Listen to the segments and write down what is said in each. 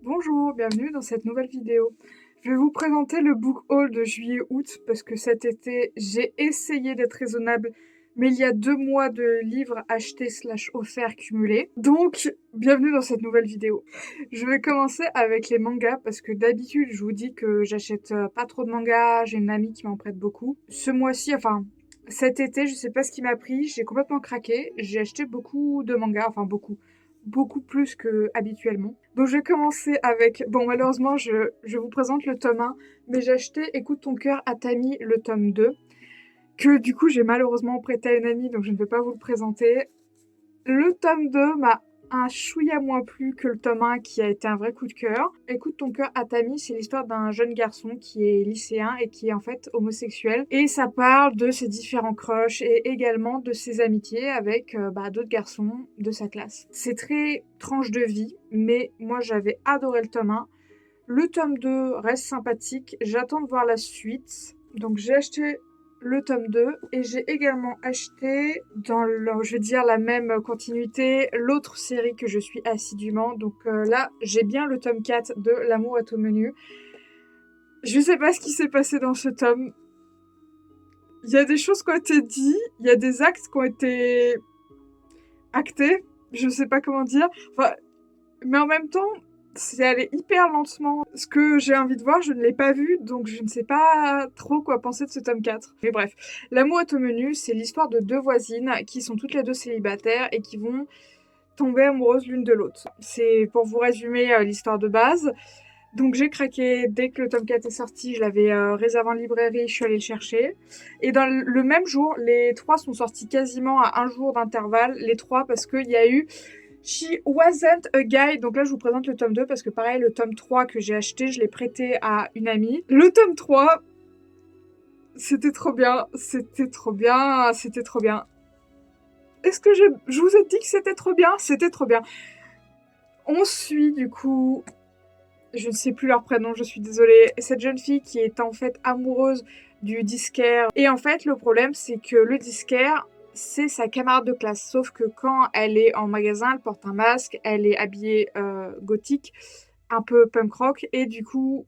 Bonjour, bienvenue dans cette nouvelle vidéo. Je vais vous présenter le book haul de juillet-août parce que cet été, j'ai essayé d'être raisonnable, mais il y a 2 mois de livres achetés / offerts cumulés. Donc, bienvenue dans cette nouvelle vidéo. Je vais commencer avec les mangas parce que d'habitude, je vous dis que j'achète pas trop de mangas, j'ai une amie qui m'en prête beaucoup. Ce mois-ci, cet été, je sais pas ce qui m'a pris, j'ai complètement craqué. J'ai acheté beaucoup de mangas, beaucoup plus que habituellement. Donc je vais commencer avec, bon malheureusement je vous présente le tome 1, mais j'ai acheté Écoute ton cœur à Tammy, le tome 2, que du coup j'ai malheureusement prêté à une amie, donc je ne vais pas vous le présenter. Le tome 2 m'a un chouïa moins plu que le tome 1 qui a été un vrai coup de cœur. Écoute ton cœur à Tammy, c'est l'histoire d'un jeune garçon qui est lycéen et qui est en fait homosexuel. Et ça parle de ses différents crushs et également de ses amitiés avec d'autres garçons de sa classe. C'est très tranche de vie, mais moi j'avais adoré le tome 1. Le tome 2 reste sympathique, j'attends de voir la suite. Donc j'ai acheté le tome 2 et j'ai également acheté dans je vais dire la même continuité l'autre série que je suis assidûment. Donc là, j'ai bien le tome 4 de L'amour est au menu. Je sais pas ce qui s'est passé dans ce tome. Il y a des choses qui ont été dites, il y a des actes qui ont été actés, je sais pas comment dire. Mais en même temps, c'est allé hyper lentement. Ce que j'ai envie de voir, je ne l'ai pas vu, donc je ne sais pas trop quoi penser de ce tome 4. Mais bref, L'amour est au menu, c'est l'histoire de deux voisines qui sont toutes les deux célibataires et qui vont tomber amoureuses l'une de l'autre. C'est pour vous résumer l'histoire de base. Donc j'ai craqué dès que le tome 4 est sorti, je l'avais réservé en librairie, je suis allée le chercher. Et dans le même jour, les trois sont sortis quasiment à un jour d'intervalle, les trois, parce qu'il y a eu She Wasn't a Guy. Donc là, je vous présente le tome 2 parce que pareil, le tome 3 que j'ai acheté, je l'ai prêté à une amie. Le tome 3, c'était trop bien, c'était trop bien, c'était trop bien. Est-ce que je vous ai dit que c'était trop bien? C'était trop bien. On suit du coup, je ne sais plus leur prénom, je suis désolée, cette jeune fille qui est en fait amoureuse du disquaire. Et en fait, le problème, c'est que le disquaire, c'est sa camarade de classe. Sauf que quand elle est en magasin, elle porte un masque, elle est habillée gothique, un peu punk rock, et du coup,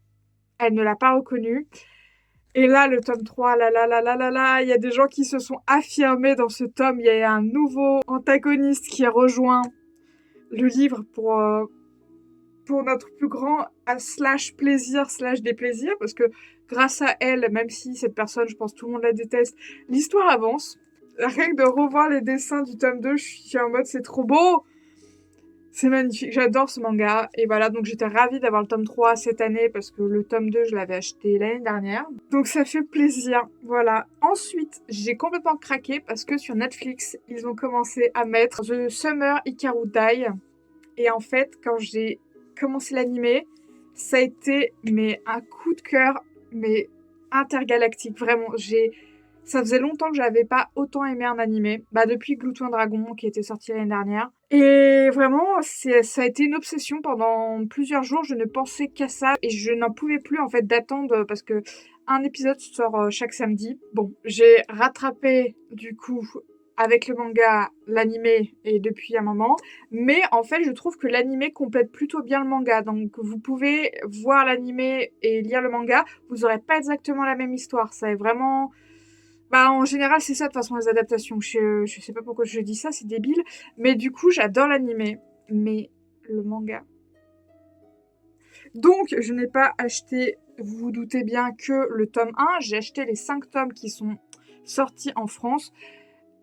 elle ne l'a pas reconnue. Et là, le tome 3, il y a des gens qui se sont affirmés dans ce tome. Il y a un nouveau antagoniste qui a rejoint le livre pour notre plus grand / plaisir / déplaisir, parce que grâce à elle, même si cette personne, je pense tout le monde la déteste, l'histoire avance. Rien que de revoir les dessins du tome 2, je suis en mode c'est trop beau, c'est magnifique, j'adore ce manga. Et voilà, donc j'étais ravie d'avoir le tome 3 cette année parce que le tome 2, je l'avais acheté l'année dernière. Donc ça fait plaisir, voilà. Ensuite, j'ai complètement craqué parce que sur Netflix, ils ont commencé à mettre The Summer Hikaru Dai. Et en fait, quand j'ai commencé l'animé, ça a été un coup de cœur, mais intergalactique. Vraiment, ça faisait longtemps que j'avais pas autant aimé un animé. Depuis Glouton Dragon qui était sorti l'année dernière. Et vraiment, ça a été une obsession pendant plusieurs jours. Je ne pensais qu'à ça et je n'en pouvais plus en fait d'attendre parce que un épisode sort chaque samedi. Bon, j'ai rattrapé du coup avec le manga, l'animé et depuis un moment. Mais en fait, je trouve que l'animé complète plutôt bien le manga. Donc, vous pouvez voir l'animé et lire le manga. Vous n'aurez pas exactement la même histoire. Ça est vraiment... en général, c'est ça de toute façon, les adaptations. Je sais pas pourquoi je dis ça, c'est débile. Mais du coup, j'adore l'animé. Mais le manga... Donc, je n'ai pas acheté, vous vous doutez bien, que le tome 1. J'ai acheté les 5 tomes qui sont sortis en France.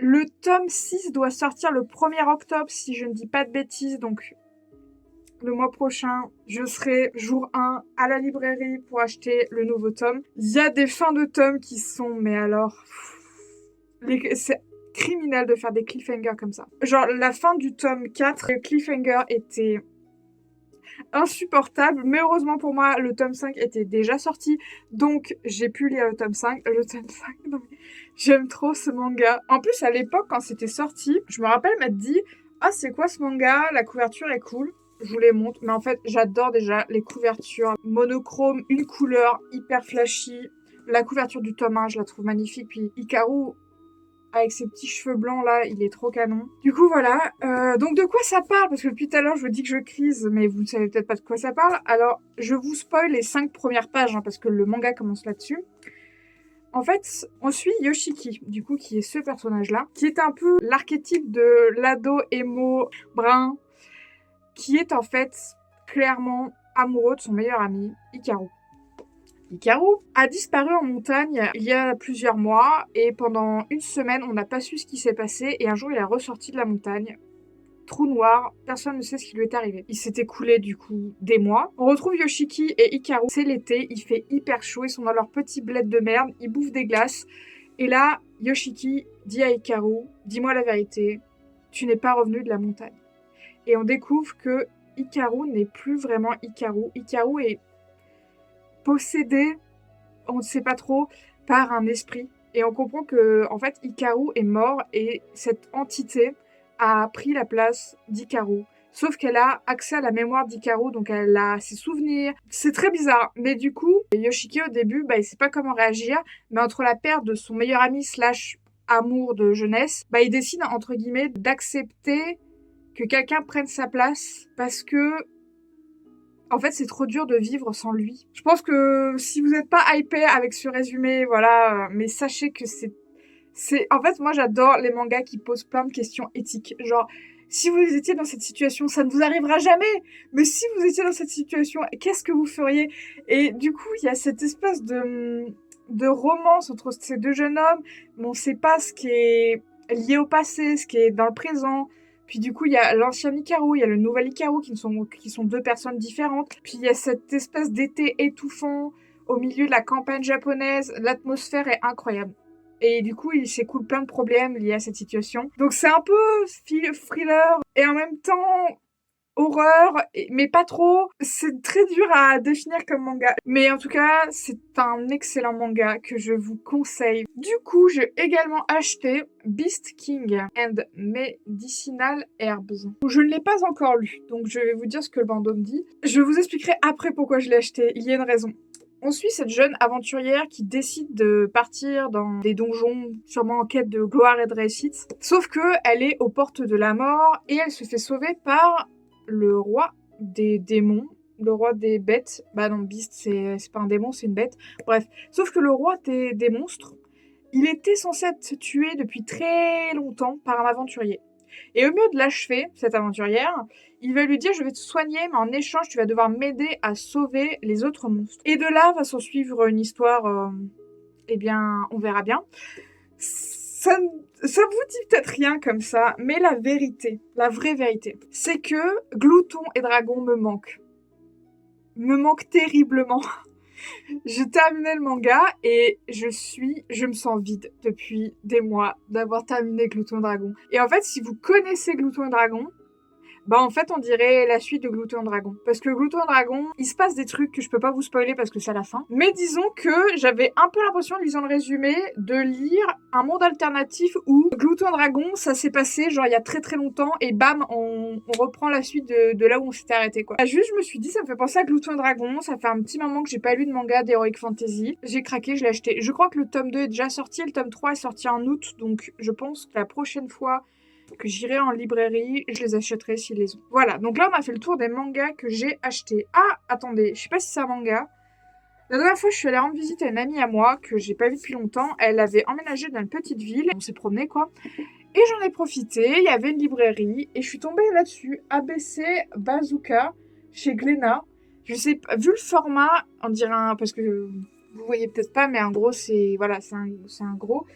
Le tome 6 doit sortir le 1er octobre, si je ne dis pas de bêtises. Donc, le mois prochain, je serai jour 1 à la librairie pour acheter le nouveau tome. Il y a des fins de tome qui sont, mais alors... C'est criminel de faire des cliffhangers comme ça. Genre, la fin du tome 4, le cliffhanger était insupportable, mais heureusement pour moi, le tome 5 était déjà sorti, donc j'ai pu lire le tome 5. Le tome 5, non mais j'aime trop ce manga. En plus, à l'époque, quand c'était sorti, je me rappelle m'être dit « Ah, c'est quoi ce manga? La couverture est cool. » Je vous les montre, mais en fait, j'adore déjà les couvertures monochromes, une couleur hyper flashy. La couverture du tome 1, je la trouve magnifique, puis Hikaru, avec ses petits cheveux blancs là, il est trop canon. Du coup voilà, donc de quoi ça parle? Parce que depuis tout à l'heure je vous dis que je crise, mais vous ne savez peut-être pas de quoi ça parle. Alors je vous spoil les 5 premières pages, hein, parce que le manga commence là-dessus. En fait, on suit Yoshiki, du coup, qui est ce personnage-là, qui est un peu l'archétype de l'ado émo brun, qui est en fait clairement amoureux de son meilleur ami, Hikaru. Hikaru a disparu en montagne il y a plusieurs mois et pendant une semaine, on n'a pas su ce qui s'est passé et un jour, il est ressorti de la montagne. Trou noir, personne ne sait ce qui lui est arrivé. Il s'est écoulé du coup des mois. On retrouve Yoshiki et Hikaru, c'est l'été, il fait hyper chaud, ils sont dans leur petit bled de merde, ils bouffent des glaces. Et là, Yoshiki dit à Hikaru, dis-moi la vérité, tu n'es pas revenu de la montagne. Et on découvre que Hikaru n'est plus vraiment Hikaru. Hikaru est possédé, on ne sait pas trop, par un esprit. Et on comprend que, en fait, Hikaru est mort et cette entité a pris la place d'Hikaru. Sauf qu'elle a accès à la mémoire d'Hikaru, donc elle a ses souvenirs. C'est très bizarre. Mais du coup, Yoshiki, au début, il sait pas comment réagir. Mais entre la perte de son meilleur ami / amour de jeunesse, il décide, entre guillemets, d'accepter que quelqu'un prenne sa place parce que en fait, c'est trop dur de vivre sans lui. Je pense que si vous n'êtes pas hypé avec ce résumé, voilà, mais sachez que en fait, moi, j'adore les mangas qui posent plein de questions éthiques. Genre, si vous étiez dans cette situation, ça ne vous arrivera jamais. Mais si vous étiez dans cette situation, qu'est-ce que vous feriez? Et du coup, il y a cette espèce de romance entre ces deux jeunes hommes, mais on ne sait pas ce qui est lié au passé, ce qui est dans le présent. Puis du coup, il y a l'ancien Hikaru, il y a le nouvel Hikaru qui sont deux personnes différentes. Puis il y a cette espèce d'été étouffant au milieu de la campagne japonaise. L'atmosphère est incroyable. Et du coup, il s'écoule plein de problèmes liés à cette situation. Donc c'est un peu thriller et en même temps horreur, mais pas trop. C'est très dur à définir comme manga. Mais en tout cas, c'est un excellent manga que je vous conseille. Du coup, j'ai également acheté Beast King and Medicinal Herbs. Je ne l'ai pas encore lu, donc je vais vous dire ce que le bandeau me dit. Je vous expliquerai après pourquoi je l'ai acheté. Il y a une raison. On suit cette jeune aventurière qui décide de partir dans des donjons, sûrement en quête de gloire et de réussite. Sauf que elle est aux portes de la mort et elle se fait sauver par le roi des démons, le roi des bêtes. Bah non, Beast, c'est pas un démon, c'est une bête. Bref, sauf que le roi des monstres, il était censé être tué depuis très longtemps par un aventurier. Et au mieux de l'achever, cette aventurière, il va lui dire « Je vais te soigner, mais en échange, tu vas devoir m'aider à sauver les autres monstres. » Et de là va s'en suivre une histoire, eh bien, on verra bien. Ça vous dit peut-être rien comme ça, mais la vérité, la vraie vérité, c'est que Glouton et Dragon me manquent. Me manquent terriblement. J'ai terminé le manga et je me sens vide depuis des mois d'avoir terminé Glouton et Dragon. Et en fait, si vous connaissez Glouton et Dragon, en fait, on dirait la suite de Glouton Dragon. Parce que Glouton Dragon, il se passe des trucs que je peux pas vous spoiler parce que c'est à la fin. Mais disons que j'avais un peu l'impression, en lisant le résumé, de lire un monde alternatif où Glouton Dragon, ça s'est passé genre il y a très très longtemps et bam, on reprend la suite de là où on s'était arrêté, quoi. Juste, je me suis dit, ça me fait penser à Glouton Dragon. Ça fait un petit moment que j'ai pas lu de manga d'Heroic Fantasy. J'ai craqué, je l'ai acheté. Je crois que le tome 2 est déjà sorti, le tome 3 est sorti en août, donc je pense que la prochaine fois que j'irai en librairie, je les achèterai s'ils les ont. Voilà, donc là on a fait le tour des mangas que j'ai achetés. Ah, attendez, je sais pas si c'est un manga. La dernière fois, je suis allée rendre visite à une amie à moi que j'ai pas vue depuis longtemps. Elle avait emménagé dans une petite ville, on s'est promené quoi. Et j'en ai profité, il y avait une librairie et je suis tombée là-dessus. ABC Bazooka chez Glénat. Je sais pas, vu le format, on dirait parce que vous voyez peut-être pas, mais en gros c'est un gros.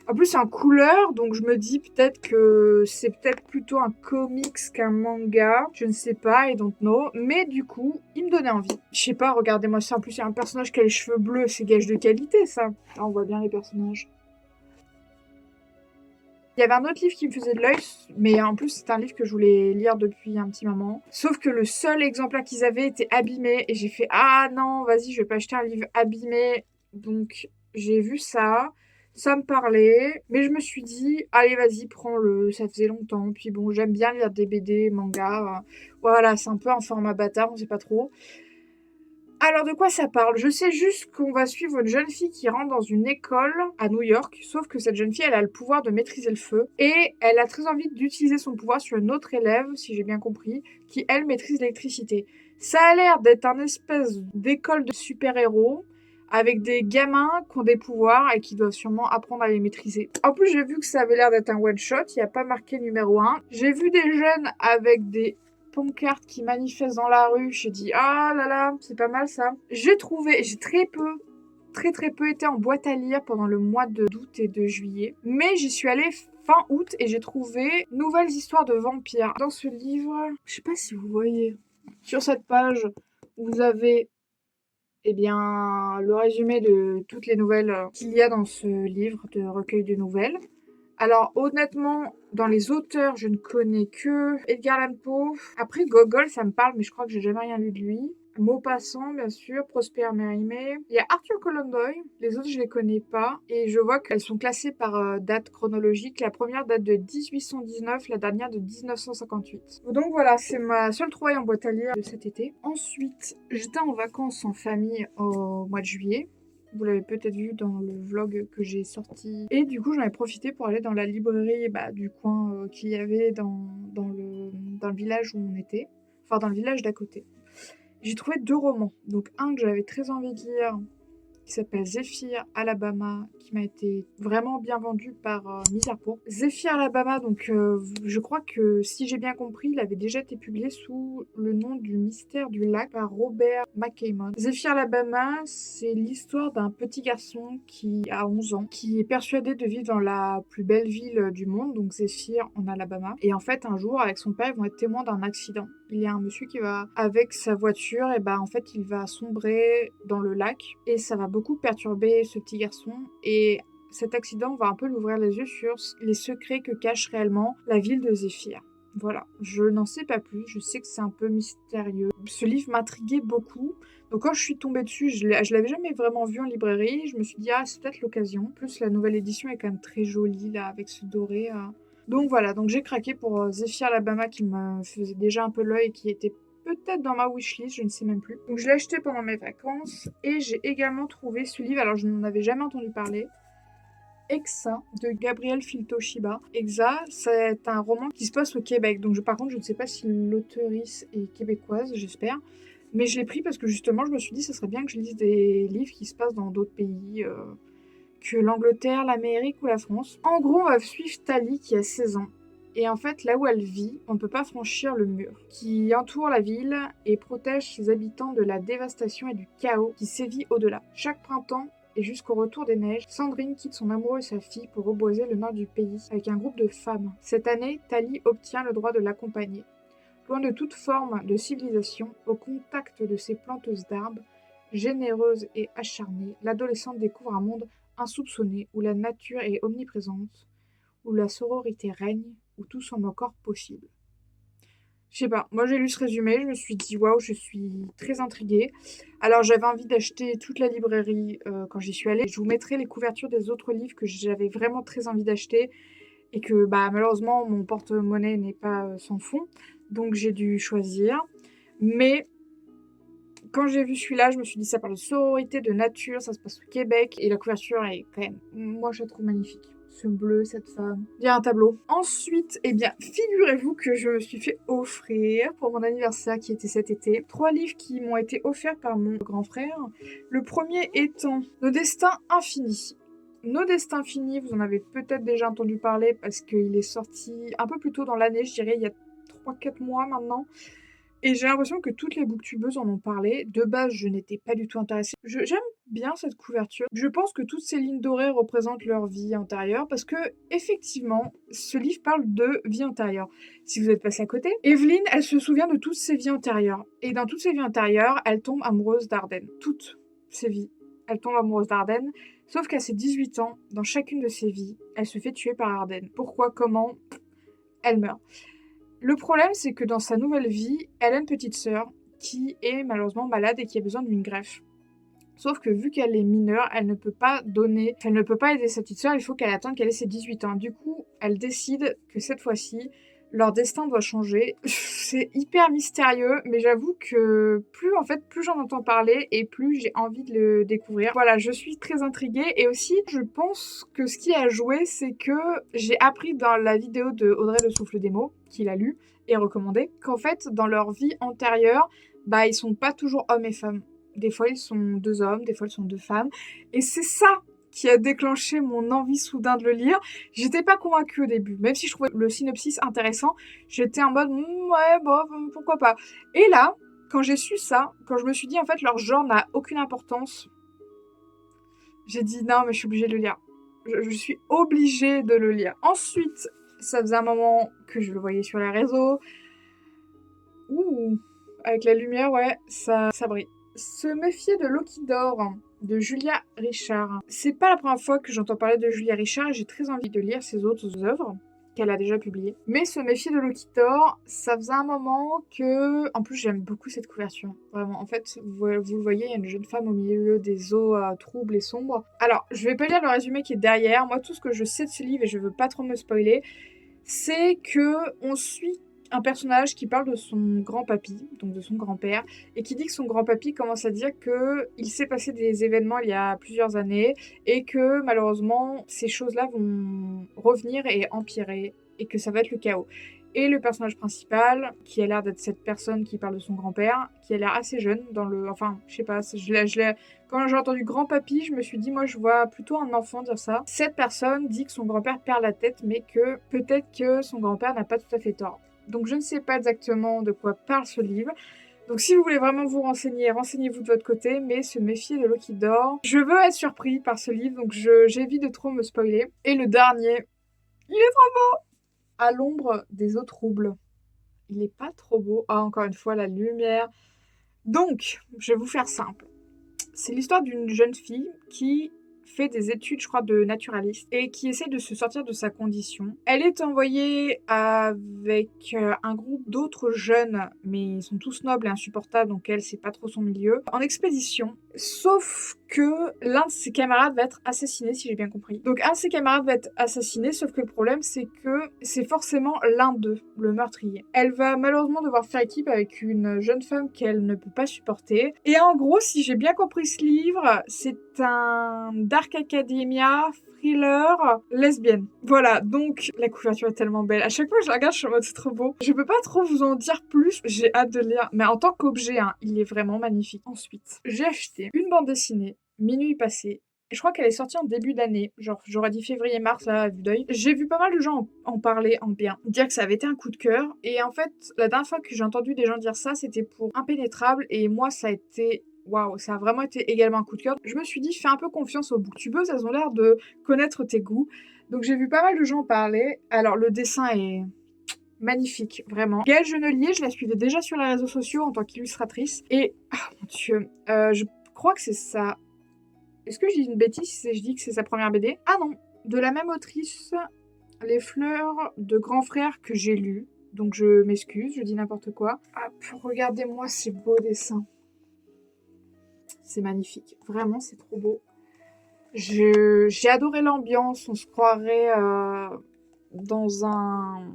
En plus, c'est en couleur, donc je me dis peut-être que c'est peut-être plutôt un comics qu'un manga. Je ne sais pas, I don't know. Mais du coup, il me donnait envie. Je sais pas, regardez-moi ça. En plus, il y a un personnage qui a les cheveux bleus. C'est gage de qualité, ça. Là, on voit bien les personnages. Il y avait un autre livre qui me faisait de l'œil, mais en plus, c'est un livre que je voulais lire depuis un petit moment. Sauf que le seul exemplaire qu'ils avaient était abîmé. Et j'ai fait, ah non, vas-y, je vais pas acheter un livre abîmé. Donc, j'ai vu ça. Ça me parlait, mais je me suis dit, allez, vas-y, prends-le, ça faisait longtemps. Puis bon, j'aime bien lire des BD, mangas. Voilà, c'est un peu un format bâtard, on sait pas trop. Alors de quoi ça parle? Je sais juste qu'on va suivre une jeune fille qui rentre dans une école à New York, sauf que cette jeune fille, elle a le pouvoir de maîtriser le feu, et elle a très envie d'utiliser son pouvoir sur une autre élève, si j'ai bien compris, qui elle maîtrise l'électricité. Ça a l'air d'être un espèce d'école de super-héros, avec des gamins qui ont des pouvoirs et qui doivent sûrement apprendre à les maîtriser. En plus, j'ai vu que ça avait l'air d'être un one-shot, il n'y a pas marqué numéro 1. J'ai vu des jeunes avec des pancartes qui manifestent dans la rue, j'ai dit ah là là, c'est pas mal ça. J'ai très peu été en boîte à lire pendant le mois d'août et de juillet, mais j'y suis allée fin août et j'ai trouvé Nouvelles histoires de vampires. Dans ce livre, je sais pas si vous voyez, sur cette page, vous avez le résumé de toutes les nouvelles qu'il y a dans ce livre de recueil de nouvelles. Alors honnêtement, dans les auteurs, je ne connais que Edgar Allan Poe. Après Gogol, ça me parle, mais je crois que j'ai jamais rien lu de lui. Maupassant, bien sûr, Prosper Mérimée. Il y a Arthur Conan Doyle. Les autres, je les connais pas. Et je vois qu'elles sont classées par date chronologique. La première date de 1819, la dernière de 1958. Donc voilà, c'est ma seule trouvaille en boîte à lire de cet été. Ensuite, j'étais en vacances en famille au mois de juillet. Vous l'avez peut-être vu dans le vlog que j'ai sorti. Et du coup, j'en ai profité pour aller dans la librairie du coin qu'il y avait dans le village où on était. Enfin, dans le village d'à côté. J'ai trouvé 2 romans. Donc un que j'avais très envie de lire, qui s'appelle Zephyr Alabama, qui m'a été vraiment bien vendu par Misère Pour. Zephyr Alabama, donc je crois que si j'ai bien compris, il avait déjà été publié sous le nom du Mystère du Lac par Robert McCammon. Zephyr Alabama, c'est l'histoire d'un petit garçon qui a 11 ans, qui est persuadé de vivre dans la plus belle ville du monde, donc Zephyr en Alabama. Et en fait, un jour, avec son père, ils vont être témoins d'un accident. Il y a un monsieur qui va, avec sa voiture, et en fait, il va sombrer dans le lac et ça va beaucoup perturber ce petit garçon. Et cet accident va un peu l'ouvrir les yeux sur les secrets que cache réellement la ville de Zéphyr. Voilà, je n'en sais pas plus, je sais que c'est un peu mystérieux. Ce livre m'intriguait beaucoup, donc quand je suis tombée dessus, je l'avais jamais vraiment vu en librairie, je me suis dit ah c'est peut-être l'occasion. En plus la nouvelle édition est quand même très jolie là, avec ce doré. Donc voilà, donc j'ai craqué pour Zephyr Alabama qui me faisait déjà un peu l'œil et qui était peut-être dans ma wishlist, je ne sais même plus. Donc je l'ai acheté pendant mes vacances et j'ai également trouvé ce livre, alors je n'en avais jamais entendu parler, Exa de Gabriel Filto-Shiba. Exa, c'est un roman qui se passe au Québec, donc par contre je ne sais pas si l'auteurice est québécoise, j'espère. Mais je l'ai pris parce que justement je me suis dit ça serait bien que je lise des livres qui se passent dans d'autres pays que l'Angleterre, l'Amérique ou la France. En gros, on va suivre Tali qui a 16 ans. Et en fait, là où elle vit, on ne peut pas franchir le mur qui entoure la ville et protège ses habitants de la dévastation et du chaos qui sévit au-delà. Chaque printemps, et jusqu'au retour des neiges, Sandrine quitte son amoureux et sa fille pour reboiser le nord du pays avec un groupe de femmes. Cette année, Tali obtient le droit de l'accompagner. Loin de toute forme de civilisation, au contact de ces planteuses d'arbres, généreuses et acharnées, l'adolescente découvre un monde insoupçonné, où la nature est omniprésente, où la sororité règne, où tout semble encore possible. Je sais pas, moi j'ai lu ce résumé, je me suis dit waouh, je suis très intriguée. Alors j'avais envie d'acheter toute la librairie quand j'y suis allée. Je vous mettrai les couvertures des autres livres que j'avais vraiment très envie d'acheter et que malheureusement mon porte-monnaie n'est pas sans fond, donc j'ai dû choisir. Mais quand j'ai vu celui-là, je me suis dit ça parle de sororité, de nature, ça se passe au Québec et la couverture est quand même, moi je la trouve magnifique. Ce bleu, cette femme. Il y a un tableau. Ensuite, figurez-vous que je me suis fait offrir pour mon anniversaire qui était cet été 3 livres qui m'ont été offerts par mon grand frère. Le premier étant Nos destins infinis. Nos destins finis, vous en avez peut-être déjà entendu parler parce qu'il est sorti un peu plus tôt dans l'année, je dirais il y a 3-4 mois maintenant. Et j'ai l'impression que toutes les booktubeuses en ont parlé. De base, je n'étais pas du tout intéressée. J'aime bien cette couverture. Je pense que toutes ces lignes dorées représentent leur vie antérieure parce que, effectivement, ce livre parle de vie antérieure. Si vous êtes passé à côté, Evelyne, elle se souvient de toutes ses vies antérieures. Et dans toutes ses vies antérieures, elle tombe amoureuse d'Arden. Toutes ses vies. Elle tombe amoureuse d'Arden. Sauf qu'à ses 18 ans, dans chacune de ses vies, elle se fait tuer par Arden. Pourquoi, comment? Elle meurt. Le problème, c'est que dans sa nouvelle vie, elle a une petite sœur qui est malheureusement malade et qui a besoin d'une greffe. Sauf que vu qu'elle est mineure, elle ne peut pas aider sa petite sœur, il faut qu'elle attende qu'elle ait ses 18 ans. Du coup, elle décide que cette fois-ci, leur destin doit changer. C'est hyper mystérieux, mais j'avoue que plus j'en entends parler et plus j'ai envie de le découvrir. Voilà, je suis très intriguée et aussi je pense que ce qui a joué, c'est que j'ai appris dans la vidéo de Audrey Le Souffle des mots, qu'il a lu et recommandé, qu'en fait dans leur vie antérieure, ils sont pas toujours hommes et femmes. Des fois ils sont 2 hommes, des fois ils sont 2 femmes, et c'est ça qui a déclenché mon envie soudain de le lire. J'étais pas convaincue au début, même si je trouvais le synopsis intéressant, j'étais en mode ouais, bon, pourquoi pas. Et là, quand j'ai su ça, quand je me suis dit en fait leur genre n'a aucune importance, j'ai dit non, mais je suis obligée de le lire. Je suis obligée de le lire. Ensuite, ça faisait un moment que je le voyais sur les réseaux. Ouh, avec la lumière, ouais, ça brille. Se méfier de l'eau qui dort, de Julia Richard. C'est pas la première fois que j'entends parler de Julia Richard et j'ai très envie de lire ses autres œuvres qu'elle a déjà publiées. Mais Se méfier de l'eau qui dort, ça faisait un moment que... En plus, j'aime beaucoup cette couverture. Vraiment, en fait, vous le voyez, il y a une jeune femme au milieu des eaux troubles et sombres. Alors, je vais pas lire le résumé qui est derrière. Moi, tout ce que je sais de ce livre, et je veux pas trop me spoiler, c'est que on suit un personnage qui parle de son grand-papy, donc de son grand-père, et qui dit que son grand-papy commence à dire qu'il s'est passé des événements il y a plusieurs années, et que malheureusement, ces choses-là vont revenir et empirer, et que ça va être le chaos. Et le personnage principal, qui a l'air d'être cette personne qui parle de son grand-père, qui a l'air assez jeune dans le... Enfin, je sais pas, quand j'ai entendu grand-papy, je me suis dit, moi, je vois plutôt un enfant dire ça. Cette personne dit que son grand-père perd la tête, mais que peut-être que son grand-père n'a pas tout à fait tort. Donc je ne sais pas exactement de quoi parle ce livre. Donc si vous voulez vraiment vous renseigner, renseignez-vous de votre côté, mais se méfier de l'eau qui dort. Je veux être surpris par ce livre, donc j'évite de trop me spoiler. Et le dernier, il est trop beau! À l'ombre des eaux troubles. Il est pas trop beau. Ah, encore une fois, la lumière. Donc, je vais vous faire simple. C'est l'histoire d'une jeune fille qui fait des études, je crois, de naturaliste et qui essaie de se sortir de sa condition. Elle est envoyée avec un groupe d'autres jeunes, mais ils sont tous nobles et insupportables, donc elle, c'est pas trop son milieu, en expédition. Sauf que l'un de ses camarades va être assassiné, si j'ai bien compris. Donc un de ses camarades va être assassiné, sauf que le problème, c'est que c'est forcément l'un d'eux, le meurtrier. Elle va malheureusement devoir faire équipe avec une jeune femme qu'elle ne peut pas supporter. Et en gros, si j'ai bien compris ce livre, c'est un Dark Academia thriller lesbienne. Voilà, donc la couverture est tellement belle. À chaque fois que je la regarde, je suis en mode c'est trop beau. Je peux pas trop vous en dire plus, j'ai hâte de le lire. Mais en tant qu'objet, il est vraiment magnifique. Ensuite, j'ai acheté une bande dessinée, Minuit passé. Et je crois qu'elle est sortie en début d'année, genre j'aurais dit février-mars là à vue d'œil. J'ai vu pas mal de gens en parler en bien, dire que ça avait été un coup de cœur. Et en fait, la dernière fois que j'ai entendu des gens dire ça, c'était pour Impénétrable. Et moi, ça a été... Waouh, ça a vraiment été également un coup de cœur. Je me suis dit, fais un peu confiance aux booktubeuses, elles ont l'air de connaître tes goûts. Donc j'ai vu pas mal de gens en parler. Alors le dessin est magnifique, vraiment. Gaëlle Genelier, je la suivais déjà sur les réseaux sociaux en tant qu'illustratrice. Et, mon Dieu, je crois que c'est ça. Est-ce que je dis une bêtise si je dis que c'est sa première BD? Ah non, de la même autrice, Les fleurs de grand frère que j'ai lu. Donc je m'excuse, je dis n'importe quoi. Regardez-moi ces beaux dessins. C'est magnifique. Vraiment, c'est trop beau. J'ai adoré l'ambiance. On se croirait dans un...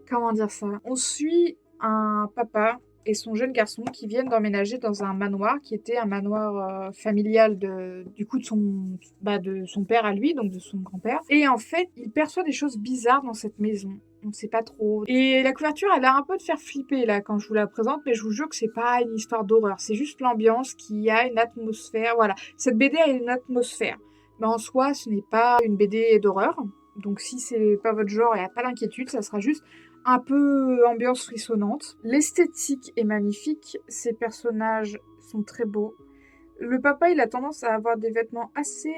Comment dire ça? On suit un papa et son jeune garçon qui viennent d'emménager dans un manoir qui était un manoir familial de son père à lui, donc de son grand-père. Et en fait, il perçoit des choses bizarres dans cette maison. On ne sait pas trop. Et la couverture, elle a un peu de faire flipper là quand je vous la présente, mais je vous jure que c'est pas une histoire d'horreur. C'est juste l'ambiance qui a une atmosphère. Voilà, cette BD a une atmosphère. Mais en soi, ce n'est pas une BD d'horreur. Donc si c'est pas votre genre, il n'y a pas d'inquiétude, ça sera juste un peu ambiance frissonnante. L'esthétique est magnifique, ces personnages sont très beaux. Le papa, il a tendance à avoir des vêtements assez,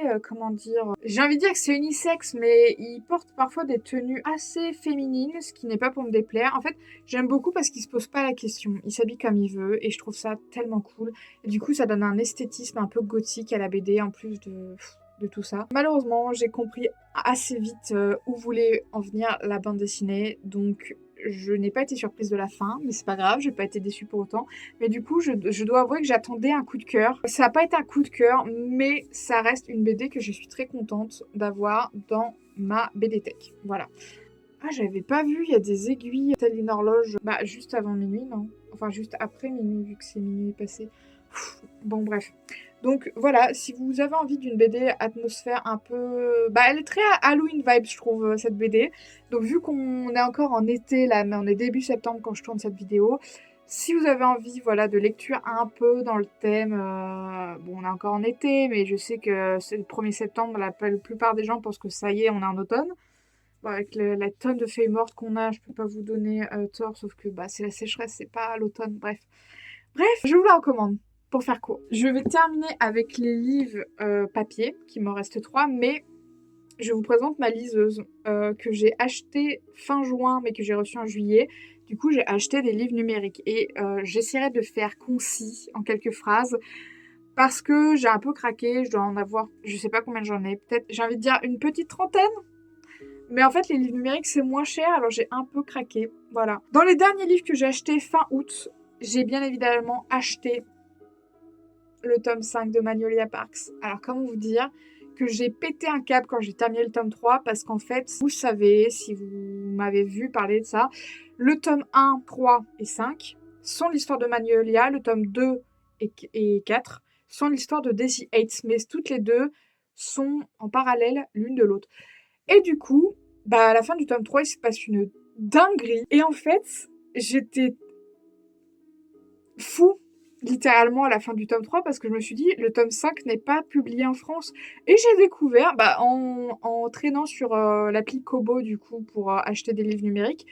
j'ai envie de dire que c'est unisexe, mais il porte parfois des tenues assez féminines, ce qui n'est pas pour me déplaire. En fait, j'aime beaucoup parce qu'il se pose pas la question. Il s'habille comme il veut, et je trouve ça tellement cool. Et du coup, ça donne un esthétisme un peu gothique à la BD, en plus de tout ça. Malheureusement, j'ai compris assez vite où voulait en venir la bande dessinée, donc je n'ai pas été surprise de la fin, mais c'est pas grave, j'ai pas été déçue pour autant. Mais du coup, je dois avouer que j'attendais un coup de cœur. Ça n'a pas été un coup de cœur, mais ça reste une BD que je suis très contente d'avoir dans ma BD Tech. Voilà. Ah, j'avais pas vu, il y a des aiguilles, telle une horloge. Bah, juste avant minuit, non? Enfin, juste après minuit, vu que c'est minuit passé. Bon, bref. Donc voilà, si vous avez envie d'une BD atmosphère un peu... Bah, elle est très Halloween vibes, je trouve, cette BD. Donc vu qu'on est encore en été, là, mais on est début septembre quand je tourne cette vidéo, si vous avez envie, voilà, de lecture un peu dans le thème... Bon, on est encore en été, mais je sais que c'est le 1er septembre, la plupart des gens pensent que ça y est, on est en automne. Bon, avec la tonne de feuilles mortes qu'on a, je peux pas vous donner tort, sauf que bah, c'est la sécheresse, c'est pas l'automne, bref. Bref, je vous la recommande, pour faire court. Je vais terminer avec les livres papier, qui m'en reste 3, mais je vous présente ma liseuse, que j'ai achetée fin juin, mais que j'ai reçue en juillet. Du coup, j'ai acheté des livres numériques, et j'essaierai de faire concis, en quelques phrases, parce que j'ai un peu craqué, je dois en avoir, je sais pas combien j'en ai, peut-être, j'ai envie de dire une petite trentaine. Mais en fait, les livres numériques, c'est moins cher, alors j'ai un peu craqué. Voilà. Dans les derniers livres que j'ai achetés fin août, j'ai bien évidemment acheté le tome 5 de Magnolia Parks. Alors, comment vous dire que j'ai pété un câble quand j'ai terminé le tome 3, parce qu'en fait, vous savez, si vous m'avez vu parler de ça, le tome 1, 3 et 5 sont l'histoire de Magnolia, le tome 2 et 4 sont l'histoire de Daisy Hates, mais toutes les deux sont en parallèle l'une de l'autre. Et du coup, bah à la fin du tome 3, il se passe une dinguerie. Et en fait, j'étais fou, littéralement, à la fin du tome 3, parce que je me suis dit, le tome 5 n'est pas publié en France. Et j'ai découvert, bah, en traînant sur l'appli Kobo, du coup, pour acheter des livres numériques,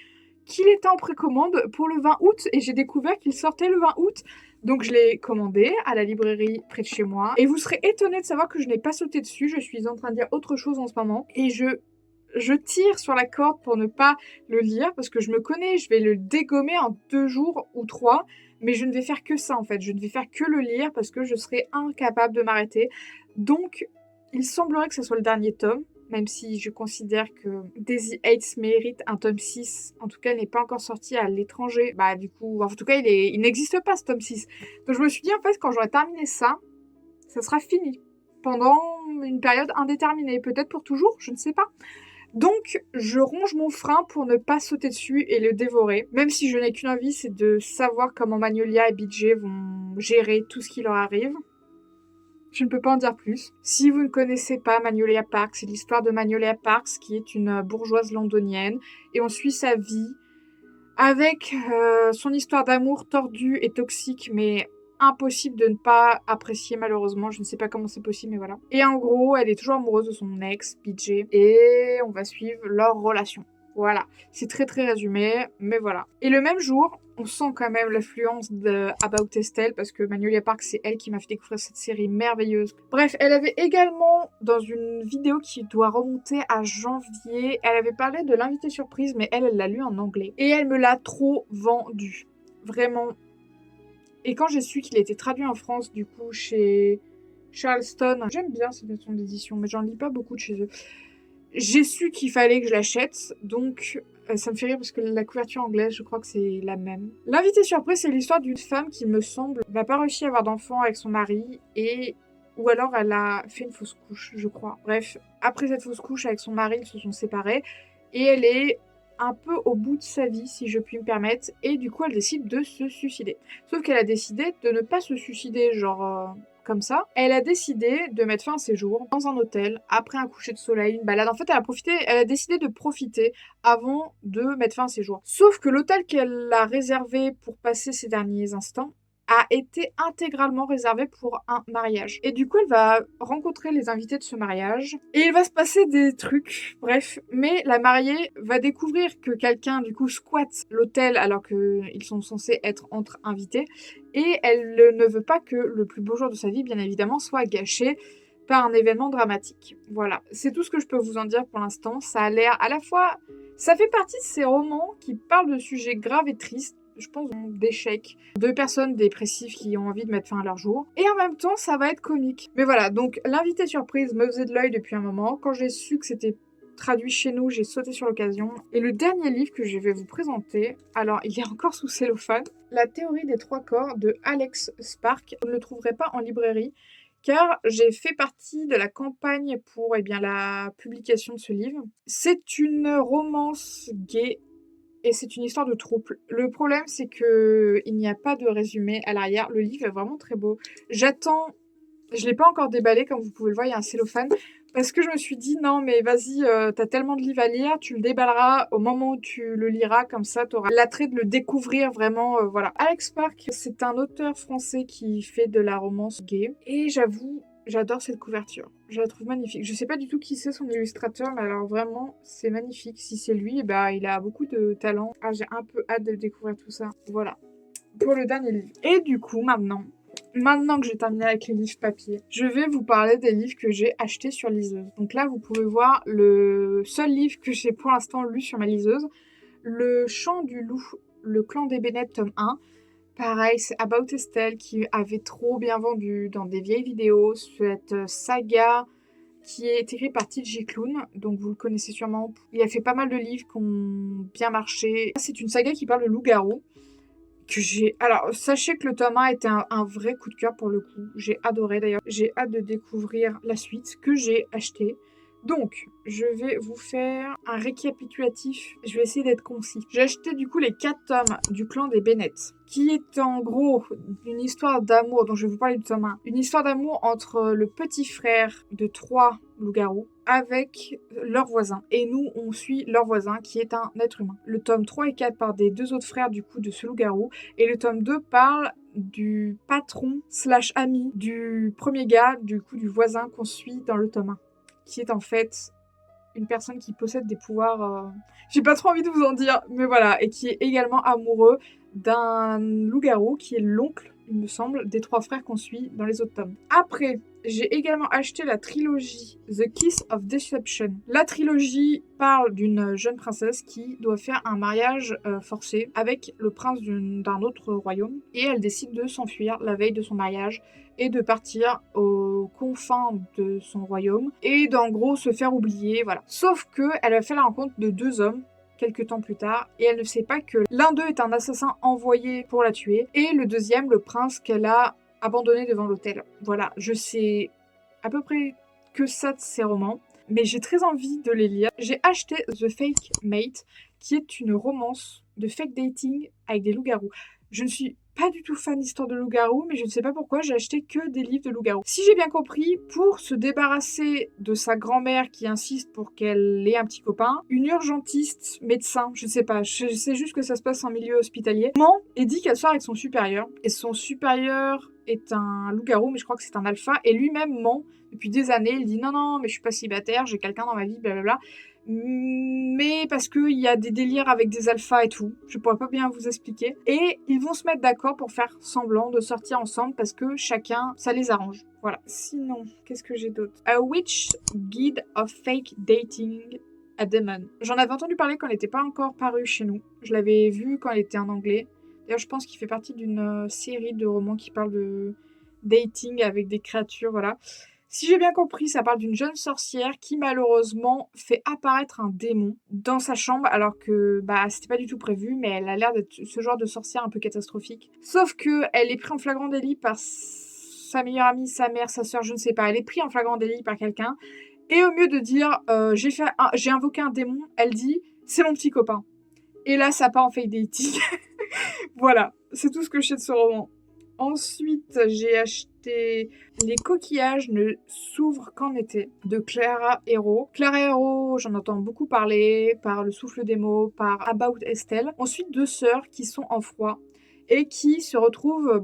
qu'il était en précommande pour le 20 août. Et j'ai découvert qu'il sortait le 20 août. Donc je l'ai commandé à la librairie près de chez moi. Et vous serez étonnés de savoir que je n'ai pas sauté dessus. Je suis en train de dire autre chose en ce moment. Et je tire sur la corde pour ne pas le lire, parce que je me connais, je vais le dégommer en 2 jours ou 3, mais je ne vais faire que ça en fait, je ne vais faire que le lire parce que je serai incapable de m'arrêter. Donc, il semblerait que ce soit le dernier tome, même si je considère que Daisy Hates mérite un tome 6. En tout cas, il n'est pas encore sorti à l'étranger. Bah du coup, en tout cas, il n'existe pas ce tome 6. Donc je me suis dit en fait, quand j'aurai terminé ça, ça sera fini. Pendant une période indéterminée, peut-être pour toujours, je ne sais pas. Donc, je ronge mon frein pour ne pas sauter dessus et le dévorer. Même si je n'ai qu'une envie, c'est de savoir comment Magnolia et BJ vont gérer tout ce qui leur arrive. Je ne peux pas en dire plus. Si vous ne connaissez pas Magnolia Parks, c'est l'histoire de Magnolia Parks, qui est une bourgeoise londonienne. Et on suit sa vie avec son histoire d'amour tordue et toxique, mais impossible de ne pas apprécier malheureusement. Je ne sais pas comment c'est possible, mais voilà. Et en gros, elle est toujours amoureuse de son ex, BJ, et on va suivre leur relation. Voilà, c'est très très résumé, mais voilà. Et le même jour, on sent quand même l'influence de About Estelle, parce que Magnolia Parks, c'est elle qui m'a fait découvrir cette série merveilleuse. Bref, elle avait également, dans une vidéo qui doit remonter à janvier, elle avait parlé de l'invité surprise, mais elle l'a lu en anglais. Et elle me l'a trop vendu. Vraiment. Et quand j'ai su qu'il était traduit en France, du coup, chez Charleston, j'aime bien cette maison d'édition, mais j'en lis pas beaucoup de chez eux. J'ai su qu'il fallait que je l'achète, donc ça me fait rire parce que la couverture anglaise, je crois que c'est la même. L'invité surprise, c'est l'histoire d'une femme qui, me semble, n'a pas réussi à avoir d'enfant avec son mari, ou alors elle a fait une fausse couche, je crois. Bref, après cette fausse couche avec son mari, ils se sont séparés, et elle est un peu au bout de sa vie, si je puis me permettre, et du coup elle décide de se suicider. Sauf qu'elle a décidé de ne pas se suicider, genre... comme ça, elle a décidé de mettre fin à ses jours dans un hôtel, après un coucher de soleil, une balade. En fait, elle a décidé de profiter avant de mettre fin à ses jours. Sauf que l'hôtel qu'elle a réservé pour passer ses derniers instants a été intégralement réservé pour un mariage. Et du coup, elle va rencontrer les invités de ce mariage. Et il va se passer des trucs, bref. Mais la mariée va découvrir que quelqu'un, du coup, squatte l'hôtel alors qu'ils sont censés être entre invités. Et elle ne veut pas que le plus beau jour de sa vie, bien évidemment, soit gâché par un événement dramatique. Voilà, c'est tout ce que je peux vous en dire pour l'instant. Ça a l'air à la fois... Ça fait partie de ces romans qui parlent de sujets graves et tristes, je pense, d'échecs, de personnes dépressives qui ont envie de mettre fin à leur jour. Et en même temps, ça va être comique. Mais voilà, donc l'invité surprise me faisait de l'œil depuis un moment. Quand j'ai su que c'était traduit chez nous, j'ai sauté sur l'occasion. Et le dernier livre que je vais vous présenter, alors il est encore sous cellophane, La théorie des 3 corps de Alex Spark. Vous ne le trouverez pas en librairie, car j'ai fait partie de la campagne pour la publication de ce livre. C'est une romance gay et c'est une histoire de trouble. Le problème, c'est qu'il n'y a pas de résumé à l'arrière. Le livre est vraiment très beau. J'attends... Je ne l'ai pas encore déballé, comme vous pouvez le voir, il y a un cellophane. Parce que je me suis dit, non, mais vas-y, t'as tellement de livres à lire, tu le déballeras au moment où tu le liras, comme ça, t'auras l'attrait de le découvrir vraiment, voilà. Alex Park, c'est un auteur français qui fait de la romance gay. Et j'avoue, j'adore cette couverture. Je la trouve magnifique. Je sais pas du tout qui c'est son illustrateur, mais alors vraiment, c'est magnifique. Si c'est lui, il a beaucoup de talent. Ah, j'ai un peu hâte de découvrir tout ça. Voilà. Pour le dernier livre. Et du coup, maintenant que j'ai terminé avec les livres papier, je vais vous parler des livres que j'ai achetés sur liseuse. Donc là, vous pouvez voir le seul livre que j'ai pour l'instant lu sur ma liseuse. Le Chant du Loup, le clan des Bennett, tome 1. Pareil, c'est About Estelle qui avait trop bien vendu dans des vieilles vidéos. Cette saga qui est écrite par T.J. Klune, donc vous le connaissez sûrement. Il a fait pas mal de livres qui ont bien marché. C'est une saga qui parle de loup-garou. Alors, sachez que le tome 1 était un vrai coup de cœur pour le coup. J'ai adoré d'ailleurs. J'ai hâte de découvrir la suite que j'ai acheté. Donc, je vais vous faire un récapitulatif. Je vais essayer d'être concis. J'ai acheté du coup les 4 tomes du clan des Bennett, qui est en gros une histoire d'amour, dont je vais vous parler du tome 1. Une histoire d'amour entre le petit frère de 3 loups-garous avec leur voisin. Et nous, on suit leur voisin qui est un être humain. Le tome 3 et 4 parlent des 2 autres frères du coup de ce loup-garou. Et le tome 2 parle du patron / ami du premier gars, du coup du voisin qu'on suit dans le tome 1. Qui est en fait une personne qui possède des pouvoirs... J'ai pas trop envie de vous en dire, mais voilà. Et qui est également amoureux d'un loup-garou qui est l'oncle, il me semble, des 3 frères qu'on suit dans les autres tomes. Après, j'ai également acheté la trilogie The Kiss of Deception. La trilogie parle d'une jeune princesse qui doit faire un mariage forcé avec le prince d'un autre royaume. Et elle décide de s'enfuir la veille de son mariage et de partir aux confins de son royaume et d'en gros se faire oublier, voilà. Sauf que elle a fait la rencontre de 2 hommes quelques temps plus tard, et elle ne sait pas que l'un d'eux est un assassin envoyé pour la tuer, et le deuxième, le prince qu'elle a abandonné devant l'hôtel. Voilà, je sais à peu près que ça de ces romans, mais j'ai très envie de les lire. J'ai acheté The Fake Mate, qui est une romance de fake dating avec des loups-garous. Je ne suis pas du tout fan d'histoire de loup-garou, mais je ne sais pas pourquoi j'ai acheté que des livres de loup-garou. Si j'ai bien compris, pour se débarrasser de sa grand-mère qui insiste pour qu'elle ait un petit copain, une urgentiste, médecin, je ne sais pas, je sais juste que ça se passe en milieu hospitalier, ment et dit qu'elle sort avec son supérieur. Et son supérieur est un loup-garou, mais je crois que c'est un alpha, et lui-même ment depuis des années. Il dit non, mais je suis pas célibataire, j'ai quelqu'un dans ma vie, blablabla. Mais parce qu'il y a des délires avec des alphas et tout, je pourrais pas bien vous expliquer. Et ils vont se mettre d'accord pour faire semblant de sortir ensemble parce que chacun, ça les arrange. Voilà. Sinon, qu'est-ce que j'ai d'autre? A Witch Guide of Fake Dating a Demon. J'en avais entendu parler quand elle n'était pas encore parue chez nous. Je l'avais vu quand elle était en anglais. D'ailleurs, je pense qu'il fait partie d'une série de romans qui parle de dating avec des créatures, voilà. Si j'ai bien compris, ça parle d'une jeune sorcière qui malheureusement fait apparaître un démon dans sa chambre alors que c'était pas du tout prévu, mais elle a l'air d'être ce genre de sorcière un peu catastrophique. Sauf que elle est prise en flagrant délit par sa meilleure amie, sa mère, sa sœur, je ne sais pas. Elle est prise en flagrant délit par quelqu'un et au mieux de dire j'ai invoqué un démon, elle dit c'est mon petit copain. Et là ça part en fake dating. Voilà, c'est tout ce que je sais de ce roman. Ensuite, j'ai acheté Les coquillages ne s'ouvrent qu'en été de Clara Hérault. Clara Hérault, j'en entends beaucoup parler par Le souffle des mots, par About Estelle. Ensuite, 2 sœurs qui sont en froid et qui se retrouvent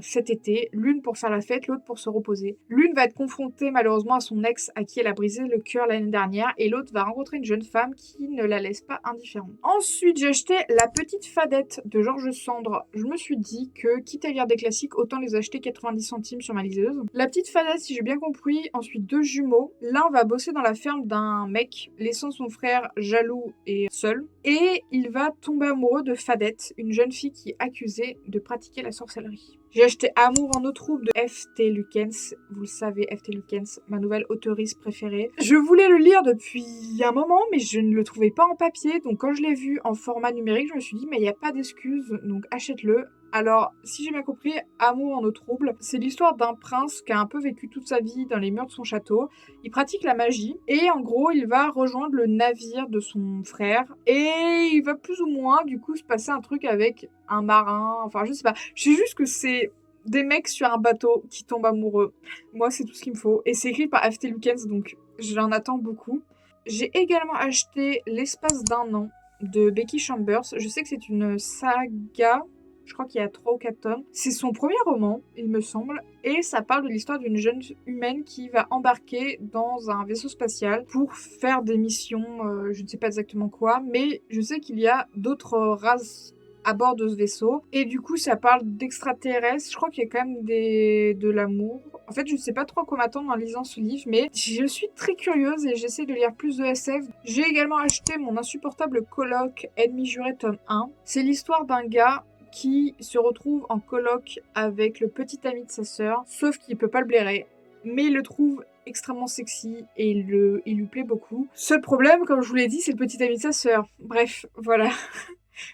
cet été, l'une pour faire la fête, l'autre pour se reposer. L'une va être confrontée malheureusement à son ex à qui elle a brisé le cœur l'année dernière et l'autre va rencontrer une jeune femme qui ne la laisse pas indifférente. Ensuite, j'ai acheté La petite fadette de Georges Sand. Je me suis dit que, quitte à lire des classiques, autant les acheter 90 centimes sur ma liseuse. La petite fadette, si j'ai bien compris, ensuite 2 jumeaux. L'un va bosser dans la ferme d'un mec, laissant son frère jaloux et seul. Et il va tomber amoureux de Fadette, une jeune fille qui est accusée de pratiquer la sorcellerie. J'ai acheté Amour en eau trouble de F.T. Lukens. Vous le savez, F.T. Lukens, ma nouvelle auteurice préférée. Je voulais le lire depuis un moment, mais je ne le trouvais pas en papier. Donc quand je l'ai vu en format numérique, je me suis dit, mais il n'y a pas d'excuse, donc achète-le. Alors, si j'ai bien compris, Amour en eau trouble, c'est l'histoire d'un prince qui a un peu vécu toute sa vie dans les murs de son château. Il pratique la magie et en gros, il va rejoindre le navire de son frère et il va plus ou moins du coup se passer un truc avec un marin. Enfin, je sais pas. Je sais juste que c'est des mecs sur un bateau qui tombent amoureux. Moi, c'est tout ce qu'il me faut. Et c'est écrit par F.T. Lukens, donc j'en attends beaucoup. J'ai également acheté L'espace d'un an de Becky Chambers. Je sais que c'est une saga. Je crois qu'il y a 3 ou 4 tomes. C'est son premier roman, il me semble, et ça parle de l'histoire d'une jeune humaine qui va embarquer dans un vaisseau spatial pour faire des missions, je ne sais pas exactement quoi, mais je sais qu'il y a d'autres races à bord de ce vaisseau, et du coup ça parle d'extraterrestres. Je crois qu'il y a quand même de l'amour. En fait, je ne sais pas trop à quoi m'attendre en lisant ce livre, mais je suis très curieuse et j'essaie de lire plus de SF. J'ai également acheté Mon insupportable coloc, Ennemi juré, tome 1. C'est l'histoire d'un gars qui se retrouve en coloc avec le petit ami de sa sœur, sauf qu'il peut pas le blairer, mais il le trouve extrêmement sexy et il lui plaît beaucoup. Seul problème, comme je vous l'ai dit, c'est le petit ami de sa sœur. Bref, voilà.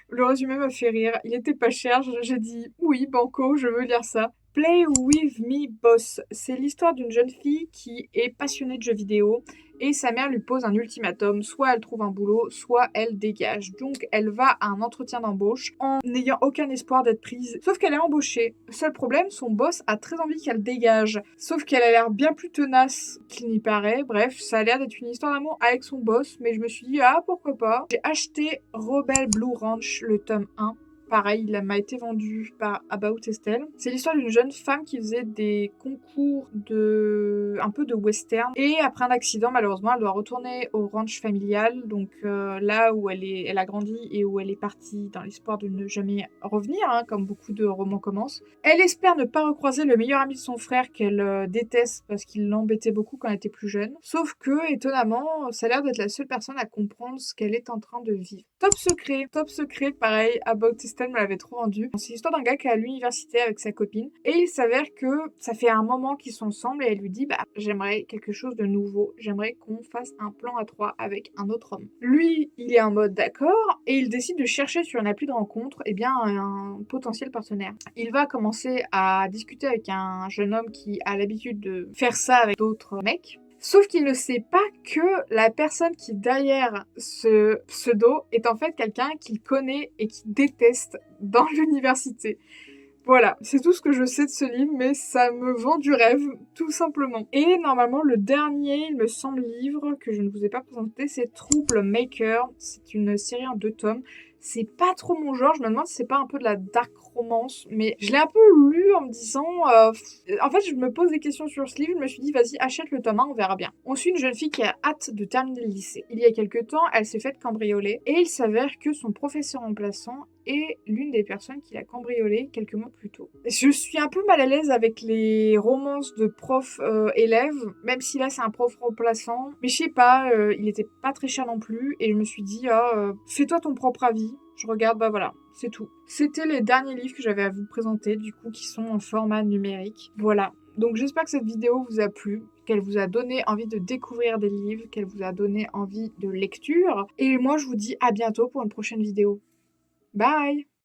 Le résumé m'a fait rire. Il était pas cher, j'ai dit oui, banco, je veux lire ça. Play with me, boss. C'est l'histoire d'une jeune fille qui est passionnée de jeux vidéo et sa mère lui pose un ultimatum. Soit elle trouve un boulot, soit elle dégage. Donc elle va à un entretien d'embauche en n'ayant aucun espoir d'être prise. Sauf qu'elle est embauchée. Seul problème, son boss a très envie qu'elle dégage. Sauf qu'elle a l'air bien plus tenace qu'il n'y paraît. Bref, ça a l'air d'être une histoire d'amour avec son boss, mais je me suis dit, ah pourquoi pas. J'ai acheté Rebel Blue Ranch, le tome 1. Pareil, il m'a été vendu par About Estelle. C'est l'histoire d'une jeune femme qui faisait des concours un peu de western. Et après un accident, malheureusement, elle doit retourner au ranch familial. Donc là où elle a grandi et où elle est partie dans l'espoir de ne jamais revenir, hein, comme beaucoup de romans commencent. Elle espère ne pas recroiser le meilleur ami de son frère qu'elle déteste parce qu'il l'embêtait beaucoup quand elle était plus jeune. Sauf que, étonnamment, ça a l'air d'être la seule personne à comprendre ce qu'elle est en train de vivre. Top secret, pareil, About Estelle me l'avait trop vendu. C'est l'histoire d'un gars qui est à l'université avec sa copine et il s'avère que ça fait un moment qu'ils sont ensemble et elle lui dit bah j'aimerais quelque chose de nouveau, j'aimerais qu'on fasse un plan à 3 avec un autre homme. Lui, il est en mode d'accord et il décide de chercher sur une appli de rencontre un potentiel partenaire. Il va commencer à discuter avec un jeune homme qui a l'habitude de faire ça avec d'autres mecs. Sauf qu'il ne sait pas que la personne qui est derrière ce pseudo est en fait quelqu'un qu'il connaît et qui déteste dans l'université. Voilà, c'est tout ce que je sais de ce livre, mais ça me vend du rêve, tout simplement. Et normalement, le dernier, il me semble, livre que je ne vous ai pas présenté, c'est Trouble Maker. C'est une série en 2 tomes. C'est pas trop mon genre, je me demande si c'est pas un peu de la dark romance, mais je l'ai un peu lu en me disant... En fait, je me pose des questions sur ce livre, je me suis dit, vas-y, achète le tome 1, on verra bien. On suit une jeune fille qui a hâte de terminer le lycée. Il y a quelques temps, elle s'est faite cambrioler, et il s'avère que son professeur remplaçant est l'une des personnes qui l'a cambriolée quelques mois plus tôt. Je suis un peu mal à l'aise avec les romances de prof-élève, même si là c'est un prof remplaçant, mais je sais pas, il était pas très cher non plus, et je me suis dit, fais-toi ton propre avis. Je regarde, bah voilà, c'est tout. C'était les derniers livres que j'avais à vous présenter, du coup, qui sont en format numérique. Voilà. Donc j'espère que cette vidéo vous a plu, qu'elle vous a donné envie de découvrir des livres, qu'elle vous a donné envie de lecture. Et moi, je vous dis à bientôt pour une prochaine vidéo. Bye!